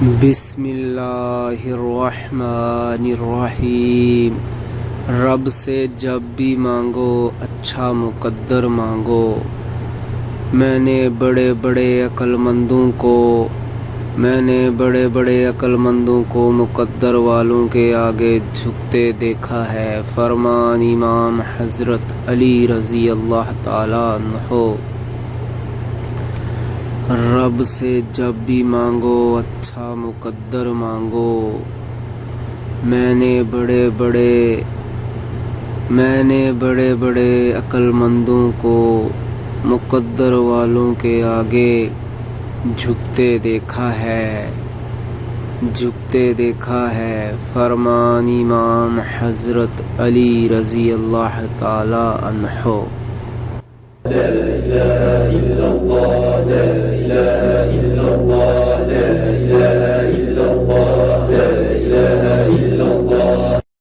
بسم اللہ الرحمن الرحیم۔ رب سے جب بھی مانگو اچھا مقدر مانگو۔ میں نے بڑے بڑے عقل مندوں کو مقدر والوں کے آگے جھکتے دیکھا ہے۔ فرمان امام حضرت علی رضی اللہ تعالیٰ عنہ۔ رب سے جب بھی مانگو اچھا مقدر مانگو۔ میں نے بڑے بڑے عقل مندوں کو مقدر والوں کے آگے جھکتے دیکھا ہے۔ فرمان امام حضرت علی رضی اللہ تعالی عنہ۔ لا إله إلا الله